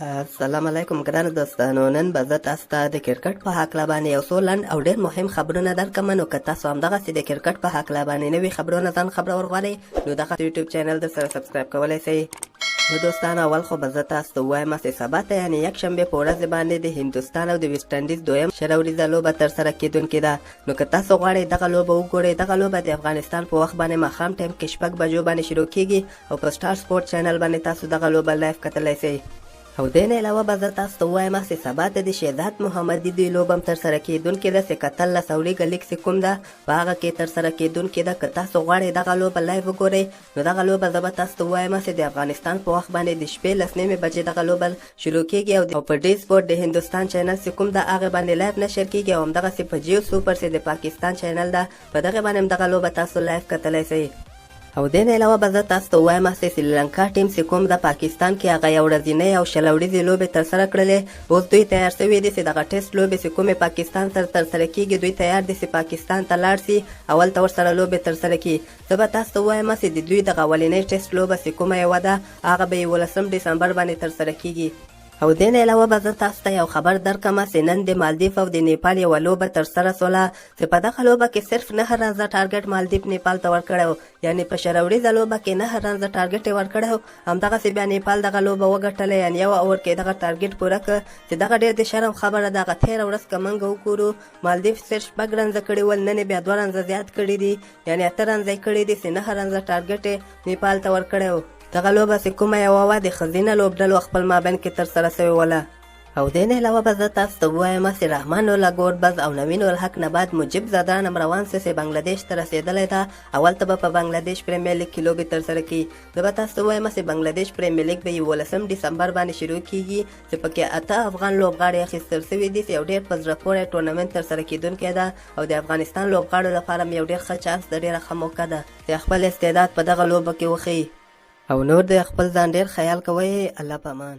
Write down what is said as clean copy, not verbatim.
السلام علیکم ګرانو دوستانو. نن به زه تاسو ته د کرکټ په هکله باندې یو څو لنډ او ډېر مهم خبرونه درکړم. نو که تاسو همدغسې د کرکټ په هکله باندې نوي خبرونه ځان خبرور غواړئ نو دغه یوټیوب چینل درسره سبسکرایب کولی شئ. نو دوستانو اول خو به زه تاسو ته ووایم چې سبا ته یعنې یکشنبې په ورځ باندې د هندوستان او د ویسټ انډیز دویم شروریزه لوبه ترسره کیدونکې ده. نو که تاسو غواړئ دغه لوبه وګورئ، دغه لوبه د افغانستان په وخت باندې ماښام ټایم کې 6 بجو باندې شروع کیږي او په سټار سپورټ چینل باندې تاسو دغه لوبه لایف کتلی شئ. او دې نه علاوه به زه تاسو ته ووایم چې سبا ته د شهزاد محمدي دوی لوبه هم ترسره کیدونکې ده چې 14 سوړیګه لیګ چې کوم ده په هغه کې ترسره کیدونکې ده. که تاسو غواړئ دغه لوبه لایف وګورئ نو دغه لوبه زه به تاسو ته ووایم چې د افغانستان په وخت باندې د شپې 10:30 بجې دغه لوبه شروع کیږي او په ډي سپورټ د هندوستان چینل چې کوم ده هغه باندې لایف نشر کیږي او همدغسې په جیو سوپر چې د پاکستان چینل ده په دغه باندې هم دغه لوبه تاسو لایف کتلی شئ. او دې نه علاوه به زه تاسو ته ووایم چې سریلانکا ټیم چې کوم د پاکستان کې هغه یو ورځنۍ او شل ورځې لوبې ترسره کړلې، اوس دوی تیار شوي دي چې دغه ټیسټ لوبې چې کومې پاکستان سره ترسره کیږي دوی تیار دي چې پاکستان ته لاړ شي اول ته ورسره لوبې ترسره کړي. زه به تاسو ته ووایم چې د دوی دغه اولنۍ ټیسټ لوبه چې کومه یوه ده هغه به 11 ډسمبر باندې ترسره کیږي. او دې نه علاوه به زه تاسو ته یو خبر درکړم چې نن د مالدیف او د نیپال یوه لوبه ترسره شوله چې په دغه لوبه کې صرف 9 رنزه ټارګټ مالدیف نیپال ته ورکړی و، یعنې په شروریزه لوبه کې 9 رنزه ټارګټ یې ورکړی و. همدغسې بیا نیپال دغه لوبه وګټله، یعنې یو اوور کې دغه ټارګټ پوره کړ چې دغه ډېر د شرم خبره ده. هغه تېره ورځ که موږ وګورو مالدیف صرف 6 رنزه کړي ول، نن یې بیا 2 رنزه زیات کړي دي، یعنې 8 رنزه یې کړي دي چې 9 رنزه ټارګټ یې نیپال ته ورکړی و. دغه لوبه چې کومه یوه وه د ښځینه لوبډلو خپل مابین کې ترسره شوې وله. او دې نه علاوه به زه تاسو ته ووایم چې رحمان الله ګوربز او نوین الحق نه بعد مجیب زادران هم روان شي چې بنګلادیش ته رسېدلی ده. اول ته به په بنګلادیش پریمیر لیګ کې لوبې ترسره کړي. زه به تاسو ته ووایم چې بنګلادیش پریمیر لیګ به 11 ډسمبر باندې شروع کیږي چې پکې 8 افغان لوبغاړي اخیستل شوي دي چې یو ډېر په زړه پورې ټورنمنټ ترسره کیدونکی ده او د افغانستان لوبغاړو لپاره هم یو ډېر ښه چانس ده، ډېره ښه موقع ده چې خپل استعداد په دغه لوبه کې وښیي. او نور د خپل ځان ډېر خیال کوئ. الله پامان.